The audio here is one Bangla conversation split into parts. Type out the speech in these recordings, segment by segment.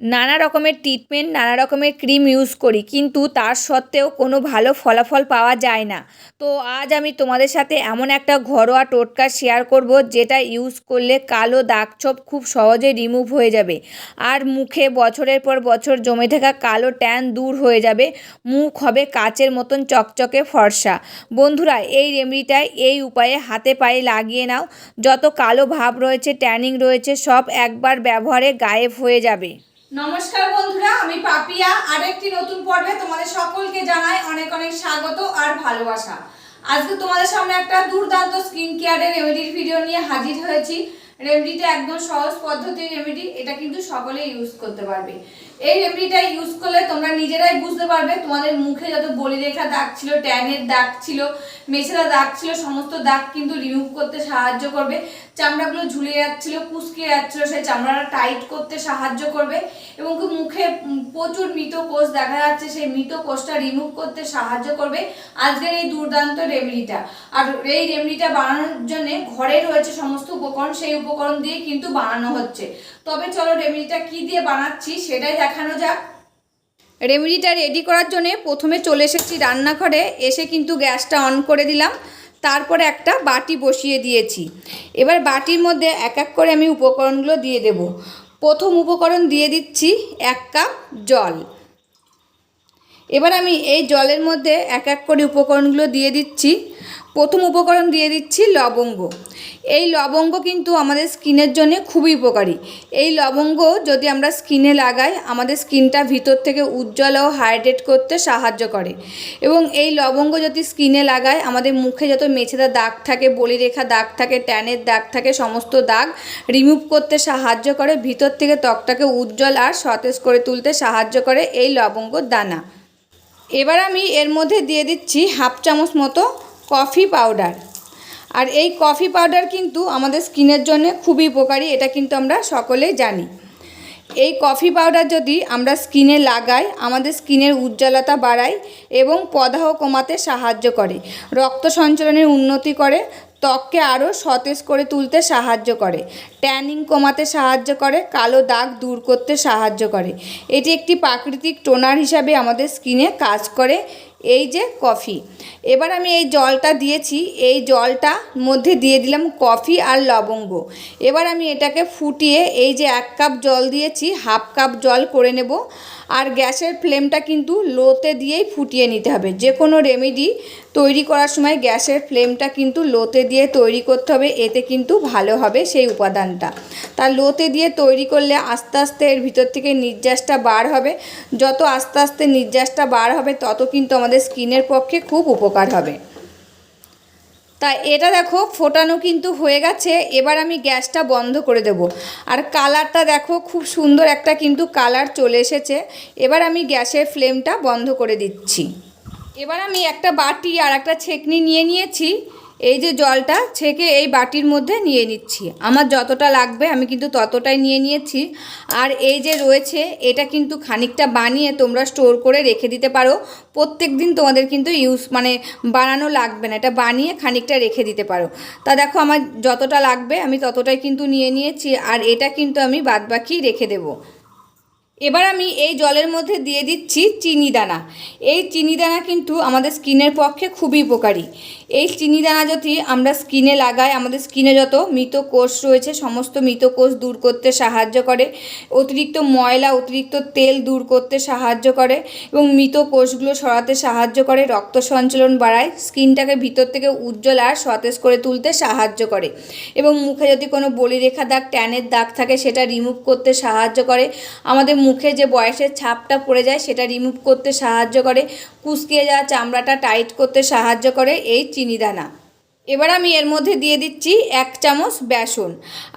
নানা রকমের ট্রিটমেন্ট, নানা রকমের ক্রিম ইউজ করি, কিন্তু তার সত্ত্বেও কোনো ভালো ফলাফল পাওয়া যায় না। তো আজ আমি তোমাদের সাথে এমন একটা ঘরোয়া টোটকা শেয়ার করব, যেটা ইউজ করলে কালো দাগ ছোপ খুব সহজে রিমুভ হয়ে যাবে। আর মুখে বছরের পর বছর জমে থাকা কালো ট্যান দূর হয়ে যাবে। মুখ হবে কাচের মতন চকচকে ফর্সা। বন্ধুরা, এই রেমেডিটায় এই উপায়ে হাতে পায়ে লাগিয়ে নাও। যত কালো ভাব রয়েছে, ট্যানিং রয়েছে, সব একবার ব্যবহারে গায়েব হয়ে যাবে। নমস্কার বন্ধুরা, আমি পাপিয়া আরেকটি নতুন পর্বে তোমাদের সকলকে জানাই অনেক অনেক স্বাগত আর ভালোবাসা। আজকে তোমাদের সামনে একটা দুর্দান্ত স্কিন কেয়ারের রেমেডির ভিডিও নিয়ে হাজির হয়েছি। রেমেডিটা একদম সহজ পদ্ধতির রেমেডি, এটা কিন্তু সকলেই ইউজ করতে পারবে। এই রেমেডিটা ইউজ করলে তোমরা নিজেরাই বুঝতে পারবে তোমাদের মুখে যত বলিরেখা দাগ ছিল, ট্যানের দাগ ছিল, মেছেদা দাগ ছিল, সমস্ত দাগ কিন্তু রিমুভ করতে সাহায্য করবে। চামড়াগুলো ঝুলে যাচ্ছিল, কুচকে যাচ্ছিল, সেই চামড়াটা টাইট করতে সাহায্য করবে। এবং মুখে প্রচুর মৃত কোষ দেখা যাচ্ছে, সেই মৃত কোষটা রিমুভ করতে সাহায্য করবে আজকের এই দুর্দান্ত রেমেডিটা। আর এই রেমেডিটা বানানোর জন্য ঘরে রয়েছে সমস্ত উপকরণ, সেই উপকরণ দিয়ে কিন্তু বানানো হচ্ছে। তবে চলো রেমেডিটা কি দিয়ে বানাচ্ছি সেটাই দেখানো যাক। রেমেডিটা রেডি করার জন্য প্রথমে চলে এসেছি রান্নাঘরে, এসে কিন্তু গ্যাসটা অন করে দিলাম। তারপরে একটা বাটি বসিয়ে দিয়েছি। এবার বাটির মধ্যে এক এক করে আমি উপকরণগুলো দিয়ে দেব। প্রথম উপকরণ দিয়ে দিচ্ছি 1 কাপ জল। এবার আমি এই জলের মধ্যে এক এক করে উপকরণগুলো দিয়ে দিচ্ছি। প্রথম উপকরণ দিয়ে দিচ্ছি লবঙ্গ। এই লবঙ্গ কিন্তু আমাদের স্কিনের জন্য খুবই উপকারী। এই লবঙ্গ যদি আমরা স্কিনে লাগাই, আমাদের স্কিনটা ভিতর থেকে উজ্জ্বল ও হাইড্রেট করতে সাহায্য করে। এবং এই লবঙ্গ যদি স্কিনে লাগাই, আমাদের মুখে যত মেছেদা দাগ থাকে, বলিরেখা দাগ থাকে, ট্যানের দাগ থাকে, সমস্ত দাগ রিমুভ করতে সাহায্য করে। ভিতর থেকে ত্বকটাকে উজ্জ্বল আর সতেজ করে তুলতে সাহায্য করে এই লবঙ্গর দানা। এবার আমি এর মধ্যে দিয়ে দিচ্ছি 1/2 চামচ মতো কফি পাউডার। আর এই কফি পাউডার কিন্তু আমাদের স্কিনের জন্য খুবই উপকারী, এটা কিন্তু আমরা সকলেই জানি। এই কফি পাউডার যদি আমরা স্কিনে লাগাই, আমাদের স্কিনের উজ্জ্বলতা বাড়ায় এবং প্রদাহ কমাতে সাহায্য করে, রক্ত সঞ্চালনের উন্নতি করে, ত্বককে আরও সতেজ করে তুলতে সাহায্য করে, ট্যানিং কমাতে সাহায্য করে, কালো দাগ দূর করতে সাহায্য করে। এটি একটি প্রাকৃতিক টোনার হিসাবে আমাদের স্কিনে কাজ করে এই যে কফি। এবার আমি এই জলটা দিয়েছি, এই জলটা মধ্যে দিয়ে দিলাম কফি আর লবঙ্গ। এবার আমি এটাকে ফুটিয়ে, এই যে 1 কাপ জল দিয়েছি, 1/2 কাপ জল করে নেব। আর গ্যাসের ফ্লেমটা কিন্তু লোতে দিয়েই ফুটিয়ে নিতে হবে। যে কোনো রেমেডি তৈরি করার সময় গ্যাসের ফ্লেমটা কিন্তু লোতে দিয়ে তৈরি করতে হবে, এতে কিন্তু ভালো হবে সেই উপাদানটা। তা লোতে দিয়ে তৈরি করলে আস্তে আস্তে এর ভিতর থেকে নির্যাসটা বার হবে। যত আস্তে আস্তে নির্যাসটা বার হবে, তত কিন্তু আমাদের স্কিনের পক্ষে খুব উপকার হবে। তা এটা দেখো ফোটানো কিন্তু হয়ে গেছে। এবার আমি গ্যাসটা বন্ধ করে দেব। আর কালারটা দেখো, খুব সুন্দর একটা কিন্তু কালার চলে এসেছে। এবার আমি গ্যাসের ফ্লেমটা বন্ধ করে দিচ্ছি। এবার আমি একটা বাটি আর একটা ছেঁকনি নিয়ে নিয়েছি। এই যে জলটা ছেঁকে এই বাটির মধ্যে নিয়ে নিচ্ছি। আমার যতটা লাগবে আমি কিন্তু ততটাই নিয়ে নিয়েছি। আর এই যে রয়েছে, এটা কিন্তু খানিকটা বানিয়ে তোমরা স্টোর করে রেখে দিতে পারো। প্রত্যেক দিন তোমাদের কিন্তু বানানো লাগবে না, এটা বানিয়ে খানিকটা রেখে দিতে পারো। তা দেখো আমার যতটা লাগবে আমি ততটাই কিন্তু নিয়ে নিয়েছি। আর এটা কিন্তু আমি বাদবাকি রেখে দেবো। এবার আমি এই জলের মধ্যে দিয়ে দিচ্ছি চিনি দানা। এই চিনি দানা কিন্তু আমাদের স্কিনের পক্ষে খুবই উপকারী। এই চিনি দানা যদি আমরা স্কিনে লাগাই, আমাদের স্কিনে যত মৃত কোষ রয়েছে, সমস্ত মৃত কোষ দূর করতে সাহায্য করে, অতিরিক্ত ময়লা, অতিরিক্ত তেল দূর করতে সাহায্য করে এবং মৃত কোষগুলো সরাতে সাহায্য করে, রক্ত সঞ্চালন বাড়ায়, স্কিনটাকে ভিতর থেকে উজ্জ্বল আর সতেজ করে তুলতে সাহায্য করে এবং মুখে যদি কোনো বলিরেখা দাগ, ট্যানের দাগ থাকে, সেটা রিমুভ করতে সাহায্য করে। আমাদের মুখে যে বয়সের ছাপটা পড়ে যায়, সেটা রিমুভ করতে সাহায্য করে, কুঁচকে যাওয়া চামড়াটা টাইট করতে সাহায্য করে এই চিনি দানা। এবার আমি এর মধ্যে দিয়ে দিচ্ছি 1 চামচ বেসন।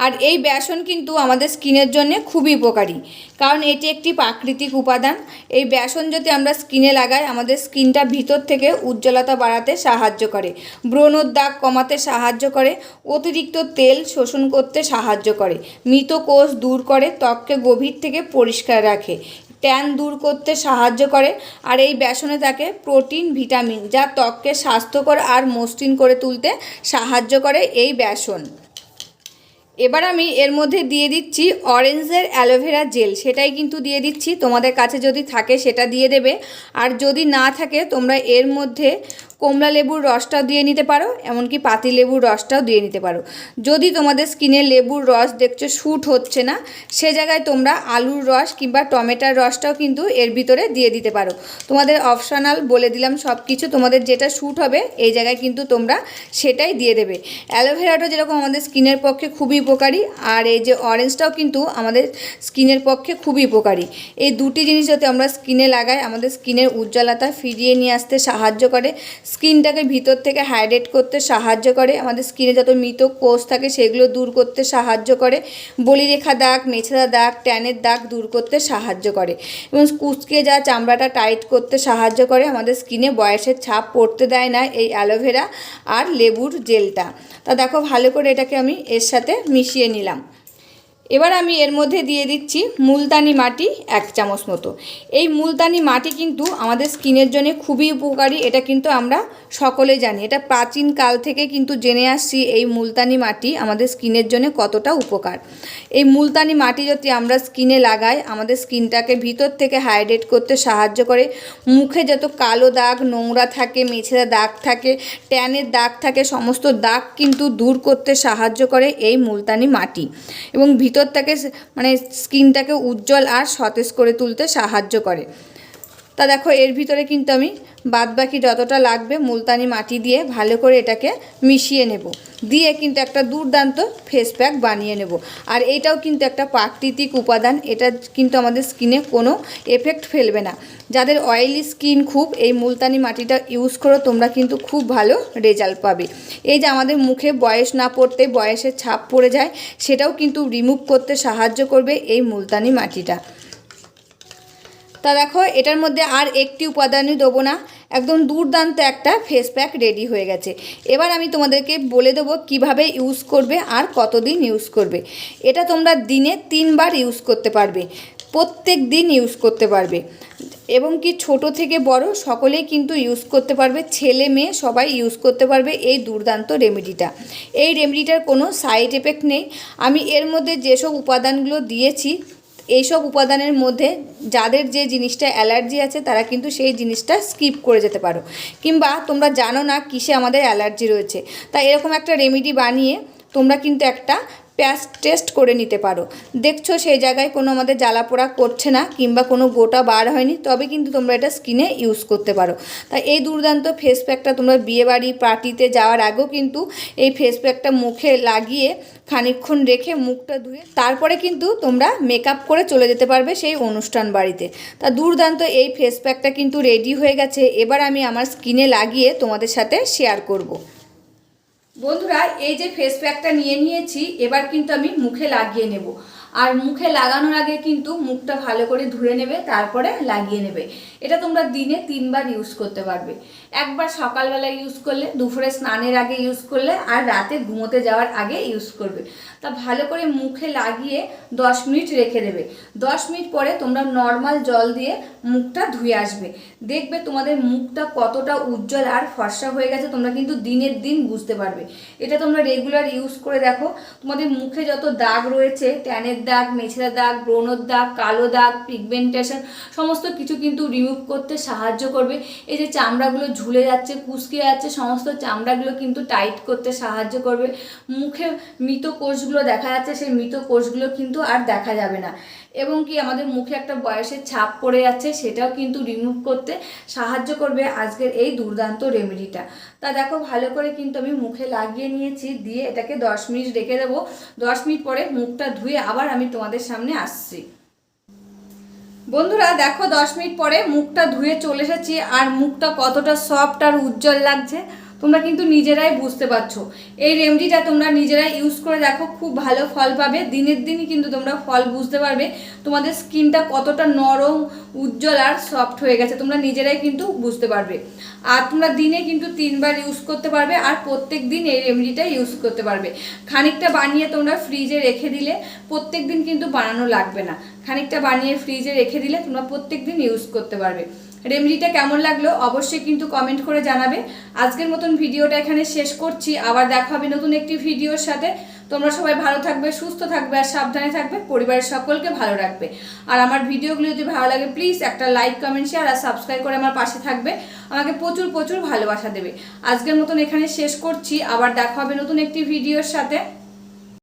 আর এই বেসন কিন্তু আমাদের স্কিনের জন্য খুবই উপকারী, কারণ এটি একটি প্রাকৃতিক উপাদান। এই বেসন যদি আমরা স্কিনে লাগাই, আমাদের স্কিনটা ভিতর থেকে উজ্জ্বলতা বাড়াতে সাহায্য করে, ব্রণর দাগ কমাতে সাহায্য করে, অতিরিক্ত তেল শোষণ করতে সাহায্য করে, মৃত কোষ দূর করে, ত্বককে গভীর থেকে পরিষ্কার রাখে, ট্যান দূর করতে সাহায্য করে। আর এই বেসনে থাকে প্রোটিন, ভিটামিন, যা ত্বককে স্বাস্থ্যকর আর মসৃণ করে তুলতে সাহায্য করে এই বেসন। এবার আমি এর মধ্যে দিয়ে দিচ্ছি অরেঞ্জের অ্যালোভেরা জেল, সেটাই কিন্তু দিয়ে দিচ্ছি। তোমাদের কাছে যদি থাকে সেটা দিয়ে দেবে, আর যদি না থাকে তোমরা এর মধ্যে কমলা লেবুর রসটাও দিয়ে নিতে পারো, এমনকি পাতি লেবুর রসটাও দিয়ে নিতে পারো। যদি তোমাদের স্কিনে লেবুর রস দেখছো শ্যুট হচ্ছে না, সে জায়গায় তোমরা আলুর রস কিংবা টমেটোর রসটাও কিন্তু এর ভিতরে দিয়ে দিতে পারো। তোমাদের অপশনাল, বলে দিলাম সব কিছু, তোমাদের যেটা শ্যুট হবে এই জায়গায় কিন্তু তোমরা সেটাই দিয়ে দেবে। অ্যালোভেরাটা যেরকম আমাদের স্কিনের পক্ষে খুবই উপকারী, আর এই যে অরেঞ্জটাও কিন্তু আমাদের স্কিনের পক্ষে খুবই উপকারী। এই দুটি জিনিস যাতে আমরা স্কিনে লাগাই, আমাদের স্কিনের উজ্জ্বলতা ফিরিয়ে নিয়ে আসতে সাহায্য করে, স্কিনটাকে ভিতর থেকে হাইড্রেট করতে সাহায্য করে, আমাদের স্কিনে যত মৃত কোষ থাকে সেগুলো দূর করতে সাহায্য করে, বলিরেখা দাগ, মেছেদা দাগ, ট্যানের দাগ দূর করতে সাহায্য করে, এবং কুচকে যাওয়া চামড়াটা টাইট করতে সাহায্য করে। আমাদের স্কিনে বয়সের ছাপ পড়তে দেয় না এই অ্যালোভেরা আর লেবুর জেলটা। তা দেখো ভালো করে এটাকে আমি এর সাথে মিশিয়ে নিলাম। এবার আমি এর মধ্যে দিয়ে দিচ্ছি মুলতানি মাটি 1 চামচ মতো। এই মুলতানি মাটি কিন্তু আমাদের স্কিনের জন্য খুবই উপকারী, এটা কিন্তু আমরা সকলে জানি। এটা প্রাচীন কাল থেকে কিন্তু জেনে আসছি এই মুলতানি মাটি আমাদের স্কিনের জন্য কতটা উপকার। এই মুলতানি মাটি যদি আমরা স্কিনে লাগাই, আমাদের স্কিনটাকে ভিতর থেকে হাইড্রেট করতে সাহায্য করে। মুখে যত কালো দাগ, নোংরা থাকে, মেছেদা দাগ থাকে, ট্যানের দাগ থাকে, সমস্ত দাগ কিন্তু দূর করতে সাহায্য করে এই মুলতানি মাটি, এবং ভিতর থেকে মানে স্কিনটাকে উজ্জ্বল আর সতেজ করে তুলতে সাহায্য করে। তা দেখো এর ভিতরে কিন্তু আমি বাদবাকি যতটা লাগবে মুলতানি মাটি দিয়ে ভালো করে এটাকে মিশিয়ে নেব, দিয়ে কিন্তু একটা দুর্দান্ত ফেস প্যাক বানিয়ে নেব। আর এটাও কিন্তু একটা প্রাকৃতিক উপাদান, এটা কিন্তু আমাদের স্কিনে কোনো এফেক্ট ফেলবে না। যাদের অয়েলি স্কিন খুব, এই মুলতানি মাটিটা ইউজ করো, তোমরা কিন্তু খুব ভালো রেজাল্ট পাবে। এই যে আমাদের মুখে বয়স না পড়তে বয়সের ছাপ পড়ে যায়, সেটাও কিন্তু রিমুভ করতে সাহায্য করবে এই মুলতানি মাটিটা। তা দেখো এটার মধ্যে আর একটি উপাদানই দেবো না, একদম দুর্দান্ত একটা ফেস প্যাক রেডি হয়ে গেছে। এবার আমি তোমাদেরকে বলে দেবো কিভাবে ইউজ করবে আর কতদিন ইউজ করবে। এটা তোমরা দিনে 3 বার ইউজ করতে পারবে, প্রত্যেক দিন ইউজ করতে পারবে, এবং কি ছোট থেকে বড় সকলেই কিন্তু ইউজ করতে পারবে, ছেলে মেয়ে সবাই ইউজ করতে পারবে এই দুর্দান্ত রেমেডিটা। এই রেমেডিটার কোনো সাইড এফেক্ট নেই। আমি এর মধ্যে যেসব উপাদানগুলো দিয়েছি, এইসব উপাদানের মধ্যে যাদের যে জিনিসটা অ্যালার্জি আছে তারা কিন্তু সেই জিনিসটা স্কিপ করে যেতে পারো, কিংবা তোমরা জানো না কিসে আমাদের অ্যালার্জি রয়েছে, তাই এরকম একটা রেমেডি বানিয়ে তোমরা কিন্তু একটা প্যাচ টেস্ট করে নিতে পারো। দেখছো সেই জায়গায় কোনো আমাদের জ্বালা পোড়া করছে না, কিংবা কোনো গোটা বার হয়নি, তবে কিন্তু তোমরা এটা স্কিনে ইউজ করতে পারো। তাই এই দুর্দান্ত ফেস প্যাকটা তোমরা বিয়েবাড়ি পার্টিতে যাওয়ার আগেও কিন্তু এই ফেস প্যাকটা মুখে লাগিয়ে খানিকক্ষণ রেখে মুখটা ধুয়ে তারপরে কিন্তু তোমরা মেকআপ করে চলে যেতে পারবে সেই অনুষ্ঠান বাড়িতে। তা দুর্দান্ত এই ফেস প্যাকটা কিন্তু রেডি হয়ে গেছে। এবার আমি আমার স্কিনে লাগিয়ে তোমাদের সাথে শেয়ার করব। বন্ধুরা এই যে ফেস প্যাকটা নিয়ে নিয়েছি, এবার কিন্তু আমি মুখে লাগিয়ে নেব। আর মুখে লাগানোর আগে কিন্তু মুখটা ভালো করে ধুয়ে নেবে, তারপরে লাগিয়ে নেবে। এটা তোমরা দিনে 3 বার ইউজ করতে পারবে। একবার সকালবেলা ইউজ করলে, দুপুরে স্নানের আগে ইউজ করলে, আর রাতে ঘুমোতে যাওয়ার আগে ইউজ করবে। তা ভালো করে মুখে লাগিয়ে 10 মিনিট রেখে দেবে। 10 মিনিট পরে তোমরা নর্মাল জল দিয়ে মুখটা ধুয়ে আসবে, দেখবে তোমাদের মুখটা কতটা উজ্জ্বল আর ফর্সা হয়ে গেছে। তোমরা কিন্তু দিনের দিন বুঝতে পারবে। এটা তোমরা রেগুলার ইউজ করে দেখো, তোমাদের মুখে যত দাগ রয়েছে, ট্যানের দাগ, মেছেদা দাগ, ব্রণর দাগ, কালো দাগ, পিগমেন্টেশন, সমস্ত কিছু কিন্তু রিমুভ করতে সাহায্য করবে। এই যে চামড়াগুলো ঝুলে যাচ্ছে, কুঁচকে যাচ্ছে, সমস্ত চামড়াগুলো কিন্তু টাইট করতে সাহায্য করবে। মুখে মৃত কোষগুলো দেখা যাচ্ছে, সেই মৃত কোষগুলো কিন্তু আর দেখা যাবে না। এবং কি আমাদের মুখে একটা বয়সের ছাপ পড়ে যাচ্ছে, সেটাও কিন্তু রিমুভ করতে সাহায্য করবে আজকের এই দুর্দান্ত রেমেডিটা। তা দেখো ভালো করে কিন্তু আমি মুখে লাগিয়ে নিয়েছি, দিয়ে এটাকে 10 মিনিট রেখে দেবো। 10 মিনিট পরে মুখটা ধুয়ে আবার আমি তোমাদের সামনে আসছি। বন্ধুরা দেখো 10 মিনিট পরে মুখটা ধুয়ে চলে এসেছি, আর মুখটা কতটা সফট আর উজ্জ্বল লাগছে তোমরা কিন্তু নিজেরাই বুঝতে পারছো। এই রেমেডিটা তোমরা নিজেরাই ইউজ করে দেখো, খুব ভালো ফল পাবে। দিনের দিনই কিন্তু তোমরা ফল বুঝতে পারবে, তোমাদের স্কিনটা কতটা নরম, উজ্জ্বল আর সফট হয়ে গেছে তোমরা নিজেরাই কিন্তু বুঝতে পারবে। আর তোমরা দিনে কিন্তু 3 বার ইউজ করতে পারবে, আর প্রত্যেক দিন এই রেমেডিটা ইউজ করতে পারবে। খানিকটা বানিয়ে তোমরা ফ্রিজে রেখে দিলে, প্রত্যেক দিন কিন্তু বানানো লাগবে না, খানিকটা বানিয়ে ফ্রিজে রেখে দিলে তোমরা প্রত্যেক দিন ইউজ করতে পারবে। রেমেডিটা কেমন লাগলো অবশ্যই কিন্তু কমেন্ট করে জানাবে। আজকের মতন ভিডিওটা এখানে শেষ করছি, আবার দেখা হবে নতুন একটি ভিডিওর সাথে। তোমরা সবাই ভালো থাকবে, সুস্থ থাকবে আর সাবধানে থাকবে, পরিবারের সকলকে ভালো রাখবে। আর আমার ভিডিওগুলো যদি ভালো লাগে প্লিজ একটা লাইক, কমেন্ট, শেয়ার আর সাবস্ক্রাইব করে আমার পাশে থাকবে, আমাকে প্রচুর প্রচুর ভালোবাসা দেবে। আজকের মতন এখানে শেষ করছি, আবার দেখা হবে নতুন একটি ভিডিওর সাথে।